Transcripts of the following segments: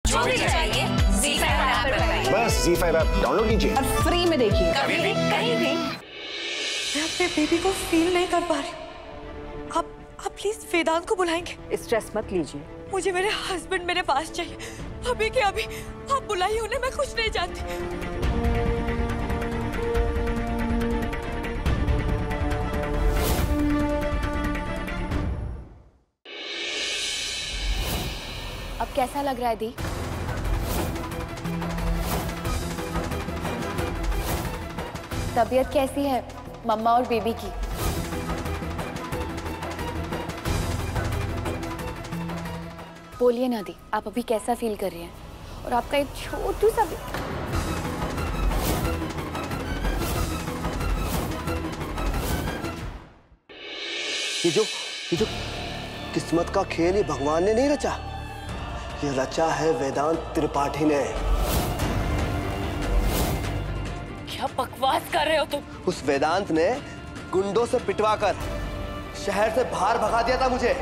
जो भी चाहिए ZEE5 ऐप पर पाइए। बस ZEE5 ऐप डाउनलोड कीजिए और फ्री में देखिए, कभी भी कहीं भी। मैं अपने बेबी को फील नहीं कर पा रही। आप प्लीज वेदांत को बुलाएंगे? स्ट्रेस मत लीजिए। मुझे मेरे हस्बैंड मेरे पास चाहिए, अभी के अभी। आप बुलाइए उन्हें, मैं कुछ नहीं जानती। अब कैसा लग रहा है दी? तबीयत कैसी है मम्मा और बेबी की? बोलिए ना दी, आप अभी कैसा फील कर रही हैं? और आपका एक छोटू सा ये जो किस्मत का खेल ये भगवान ने नहीं रचा, ये रचा है वेदांत त्रिपाठी ने। क्या बकवास कर रहे हो तुम? उस वेदांत ने गुंडों से पिटवाकर शहर से बाहर भगा दिया था मुझे,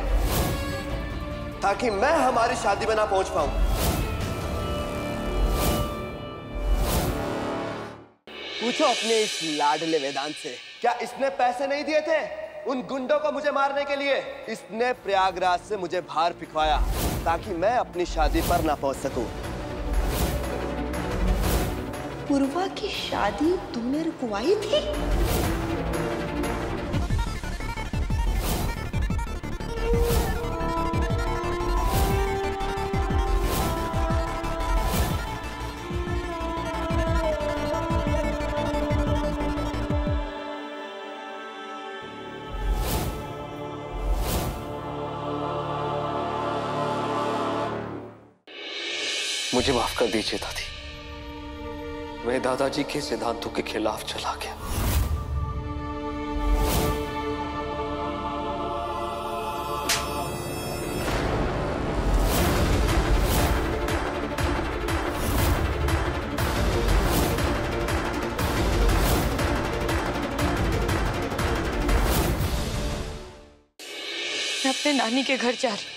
ताकि मैं हमारी शादी में ना पहुंच पाऊं। पूछो अपने इस लाडले वेदांत से, क्या इसने पैसे नहीं दिए थे उन गुंडों को मुझे मारने के लिए? इसने प्रयागराज से मुझे बाहर फिकवाया ताकि मैं अपनी शादी पर ना पहुंच सकूं। पूर्वा की शादी तुमने रुकवाई थी? मुझे माफ कर दीजिए दादी, मैं दादाजी के सिद्धांतों के खिलाफ चला गया। मैं अपने नानी के घर जा रही।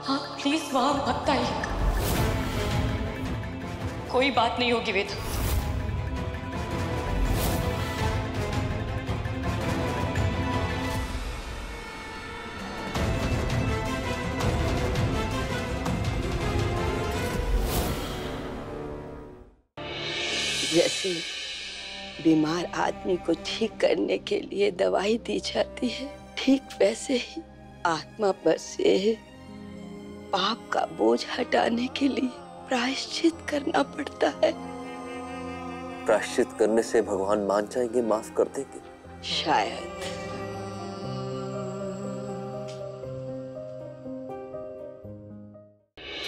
हाँ प्लीज वहां मत आइए, कोई बात नहीं होगी वेद। जैसे बीमार आदमी को ठीक करने के लिए दवाई दी जाती है, ठीक वैसे ही आत्मा पर से पाप का बोझ हटाने के लिए प्रायश्चित करना पड़ता है। प्रायश्चित करने से भगवान मान जाएंगे, माफ कर देंगे? शायद।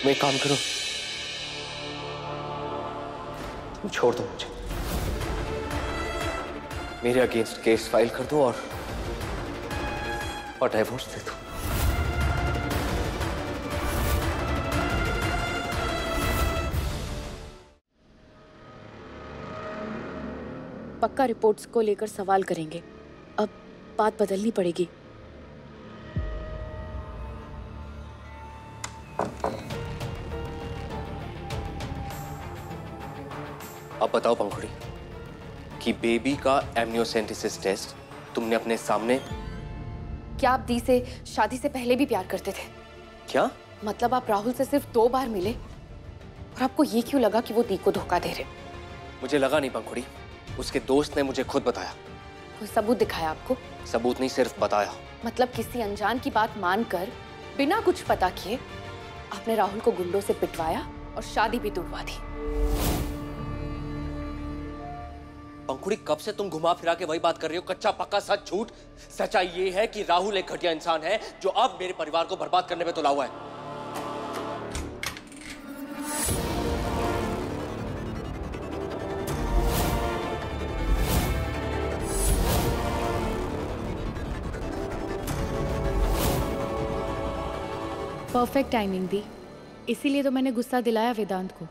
तुम एक काम करो, तुम छोड़ दो मुझे, मेरे अगेंस्ट केस फाइल कर दो और डाइवोर्स दे दो। पक्का रिपोर्ट्स को लेकर सवाल करेंगे, अब बात बदलनी पड़ेगी। अब बताओ पंखुड़ी कि बेबी का एमनियोसेंटेसिस टेस्ट तुमने अपने सामने। क्या आप दी से शादी से पहले भी प्यार करते थे? क्या मतलब आप राहुल से सिर्फ 2 बार मिले और आपको ये क्यों लगा कि वो दी को धोखा दे रहे? मुझे लगा नहीं पंखुड़ी, उसके दोस्त ने मुझे खुद बताया। कोई सबूत दिखाया आपको? सबूत नहीं, सिर्फ बताया। मतलब किसी अनजान की बात मानकर बिना कुछ पता किए आपने राहुल को गुंडों से पिटवाया और शादी भी तुड़वा दी। पंखुड़ी कब से तुम घुमा फिरा के वही बात कर रही हो? कच्चा पक्का सच झूठ? सच्चाई ये है कि राहुल एक घटिया इंसान है जो अब मेरे परिवार को बर्बाद करने पे तुला हुआ है। परफेक्ट टाइमिंग दी, इसीलिए तो मैंने गुस्सा दिलाया वेदांत को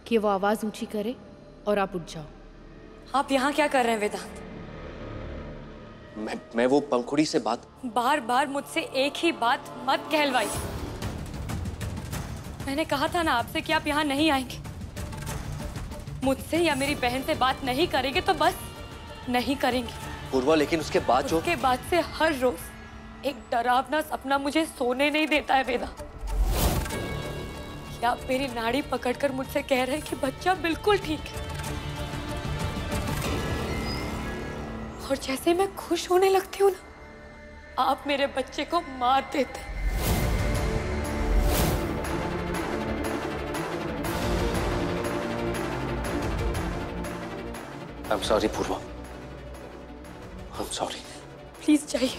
कि वो आवाज ऊंची करे और आप उठ जाओ। आप यहाँ क्या कर रहे हैं वेदांत? मैं वो पंखुड़ी से बात। बार बार मुझसे एक ही बात मत कहलवाई। मैंने कहा था ना आपसे कि आप यहाँ नहीं आएंगे। मुझसे या मेरी बहन से बात नहीं करेंगे तो बस नहीं करेंगे। पूर्वा, लेकिन उसके बाद जो उसके बाद से हर रोज एक डरावना सपना मुझे सोने नहीं देता है वेदा। क्या आप मेरी नाड़ी पकड़कर मुझसे कह रहे हैं कि बच्चा बिल्कुल ठीक है, और जैसे मैं खुश होने लगती हूँ ना, आप मेरे बच्चे को मार देते। I'm sorry, Purva. I'm sorry। Please जाइए।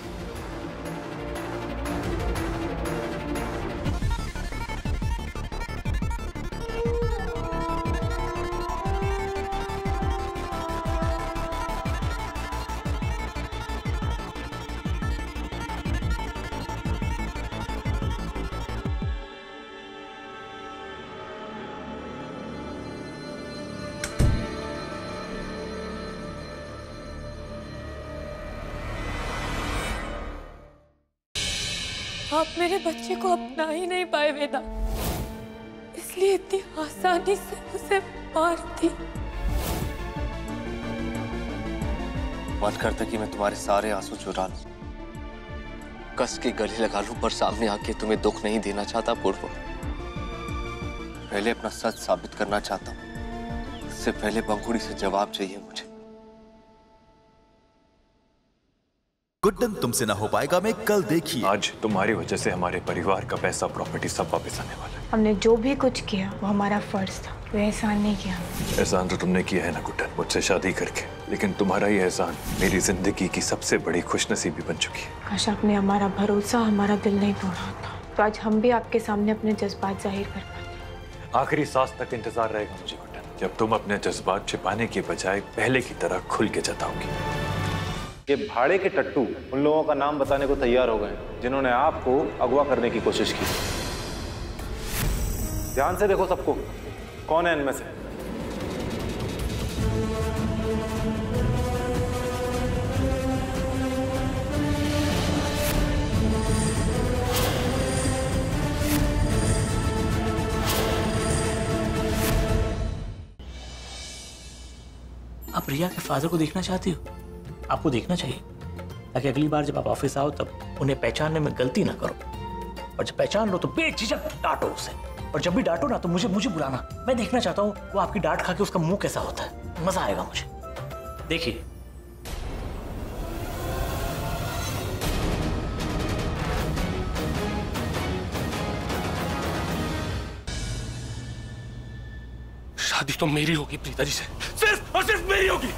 आप मेरे बच्चे को अपना ही नहीं पाए वेदा, इसलिए इतनी आसानी से उसे मार दी। मन करता कि मैं तुम्हारे सारे आंसू चुरा लूं, कस के गले लगा लूं, पर सामने आके तुम्हें दुख नहीं देना चाहता पूर्व। पहले अपना सच साबित करना चाहता हूं, इससे पहले पंखुड़ी से जवाब चाहिए मुझे। गुड्डन तुमसे ना हो पाएगा में कल देखिए। आज तुम्हारी वजह से हमारे परिवार का पैसा, प्रॉपर्टी सब वापस आने वाला है। हमने जो भी कुछ किया वो हमारा फर्ज था, वो एहसान नहीं किया। एहसान तो तुमने किया है ना गुड्डन, मुझसे शादी करके, लेकिन तुम्हारा ये एहसान मेरी जिंदगी की सबसे बड़ी खुशनसीबी बन चुकी है। काश आपने हमारा भरोसा, हमारा दिल नहीं तोड़ा होता, तो आज हम भी आपके सामने अपने जज्बात जाहिर कर पाते। आखिरी सांस तक इंतजार रहेगा मुझे गुड्डन, जब तुम अपने जज्बात छिपाने के बजाय पहले की तरह खुल के जताओगी। ये भाड़े के टट्टू उन लोगों का नाम बताने को तैयार हो गए जिन्होंने आपको अगवा करने की कोशिश की। ध्यान से देखो सबको, कौन है इनमें से? आप रिया के फादर को देखना चाहती हो? आपको देखना चाहिए, ताकि अगली बार जब आप ऑफिस आओ तब उन्हें पहचानने में गलती ना करो, और जब पहचान लो तो बेझिझक डांटो उसे, और जब भी डांटो ना तो मुझे बुलाना। मैं देखना चाहता हूँ वो आपकी डांट खा के उसका मुंह कैसा होता है, मजा आएगा मुझे। देखिए, शादी तो मेरी होगी प्रीता जी से, सिर्फ और सिर्फ मेरी होगी।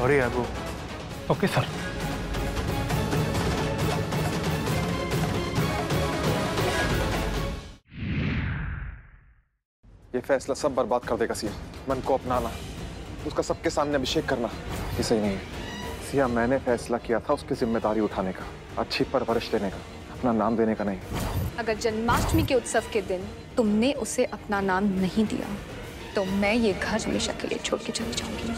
अरे यार वो ओके सर। ये फैसला सब बर्बाद कर देगा सिया। मन को अपनाना, उसका सबके सामने अभिषेक करना ये सही नहीं है सिया। मैंने फैसला किया था उसकी जिम्मेदारी उठाने का, अच्छी परवरिश देने का, अपना नाम देने का नहीं। अगर जन्माष्टमी के उत्सव के दिन तुमने उसे अपना नाम नहीं दिया तो मैं ये घर हमेशा के लिए छोड़ के चली जाऊंगी।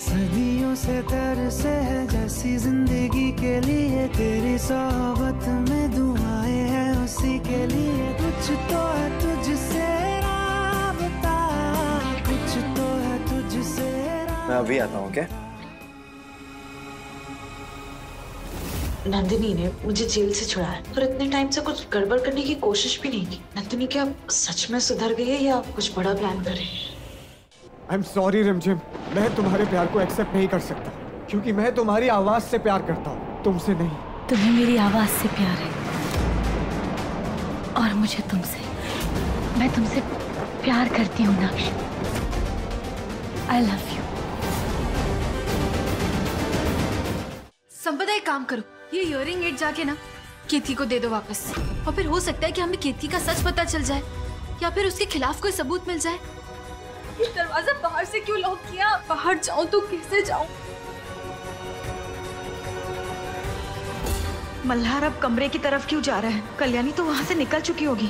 सदियों से तरसे है जैसी जिंदगी के लिए, तेरी सोहबत में दुआएं हैं उसी के लिए। कुछ तो है तुझसे राबता, कुछ तो है तुझसे राबता। मैं अभी आता हूँ क्या? नंदिनी ने मुझे जेल से छुड़ाया और इतने टाइम से कुछ गड़बड़ करने की कोशिश भी नहीं की। नंदिनी क्या सच में सुधर गई है या कुछ बड़ा प्लान कर रही है? I'm sorry रिमझिम, मैं तुम्हारे प्यार को एक्सेप्ट नहीं कर सकता, क्योंकि मैं तुम्हारी आवाज से प्यार करता हूँ, तुमसे नहीं। तुम्हें मेरी आवाज से प्यार है और मुझे तुमसे। मैं तुमसे प्यार करती हूँ नाक्षी। I love you। संपदा, एक काम करो, ये इयरिंग एड जाके ना केतकी को दे दो वापस, और फिर हो सकता है कि हमें केतकी का सच पता चल जाए या फिर उसके खिलाफ कोई सबूत मिल जाए। ये दरवाजा बाहर से क्यों लॉक किया? बाहर जाऊं तो कैसे जाऊं? मल्हार अब कमरे की तरफ क्यों जा रहा है? कल्याणी तो वहाँ से निकल चुकी होगी।